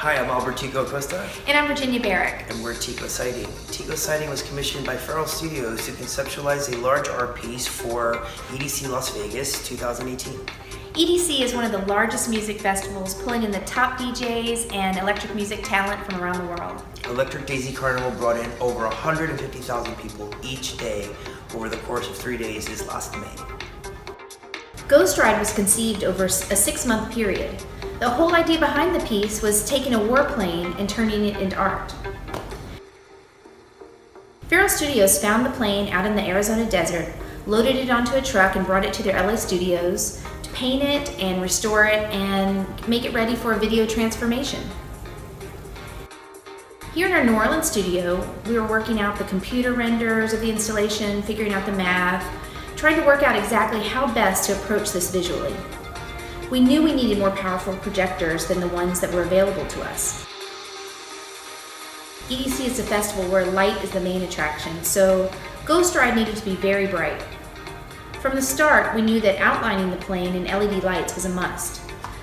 Hi, I'm Albert Tico Costa. And I'm Virginia Barrick. And we're Tico Sighting. Tico Sighting was commissioned by Feral Studios to conceptualize a large art piece for EDC Las Vegas 2018. EDC is one of the largest music festivals, pulling in the top DJs and electric music talent from around the world. Electric Daisy Carnival brought in over 150,000 people each day over the course of 3 days this last May. Ghost Ride was conceived over a 6-month period. The whole idea behind the piece was taking a warplane and turning it into art. Feral Studios found the plane out in the Arizona desert, loaded it onto a truck and brought it to their LA studios to paint it and restore it and make it ready for a video transformation. Here in our New Orleans studio, we were working out the computer renders of the installation, figuring out the math, trying to work out exactly how best to approach this visually. We knew we needed more powerful projectors than the ones that were available to us. EDC is a festival where light is the main attraction, so Ghost Ride needed to be very bright. From the start, we knew that outlining the plane in LED lights was a must.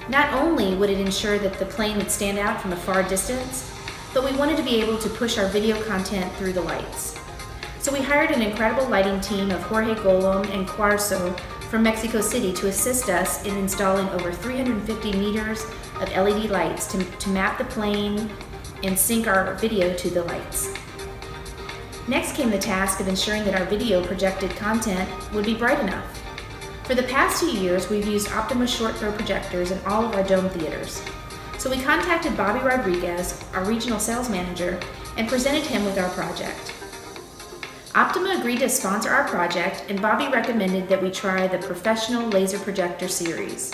Not only would it ensure that the plane would stand out from a far distance, but we wanted to be able to push our video content through the lights. So we hired an incredible lighting team of Jorge Golom and Cuarzo from Mexico City to assist us in installing over 350 meters of LED lights to map the plane and sync our video to the lights. Next came the task of ensuring that our video projected content would be bright enough. For the past 2 years, we've used Optoma short throw projectors in all of our dome theaters. So we contacted Bobby Rodriguez, our regional sales manager, and presented him with our project. Optoma agreed to sponsor our project, and Bobby recommended that we try the Professional Laser Projector series.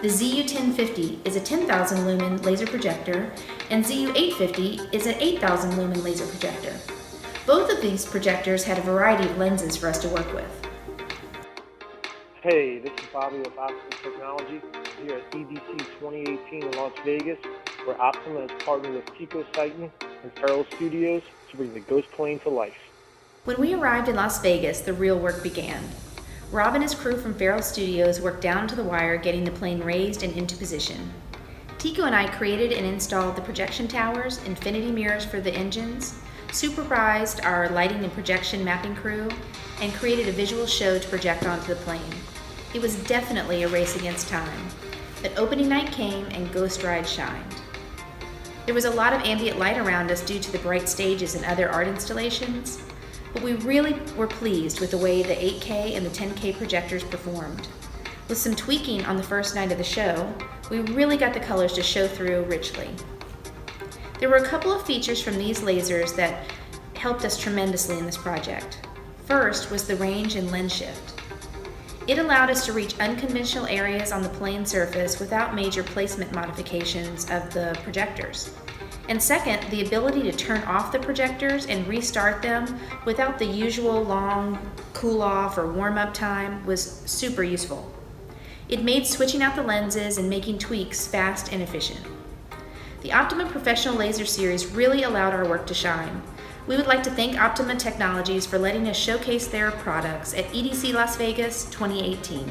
The ZU1050 is a 10,000 lumen laser projector, and ZU850 is an 8,000 lumen laser projector. Both of these projectors had a variety of lenses for us to work with. Hey, this is Bobby with Optoma Technology here at EDC 2018 in Las Vegas, where Optoma has partnered with Tico Sighting and Feral Studios to bring the ghost plane to life. When we arrived in Las Vegas, the real work began. Rob and his crew from Feral Studios worked down to the wire getting the plane raised and into position. Tico and I created and installed the projection towers, infinity mirrors for the engines, supervised our lighting and projection mapping crew, and created a visual show to project onto the plane. It was definitely a race against time, but opening night came and Ghost Ride shined. There was a lot of ambient light around us due to the bright stages and other art installations, but we really were pleased with the way the 8K and the 10K projectors performed. With some tweaking on the first night of the show, we really got the colors to show through richly. There were a couple of features from these lasers that helped us tremendously in this project. First was the range and lens shift. It allowed us to reach unconventional areas on the plane surface without major placement modifications of the projectors. And second, the ability to turn off the projectors and restart them without the usual long cool-off or warm-up time was super useful. It made switching out the lenses and making tweaks fast and efficient. The Optoma Professional Laser Series really allowed our work to shine. We would like to thank Optoma Technologies for letting us showcase their products at EDC Las Vegas 2018.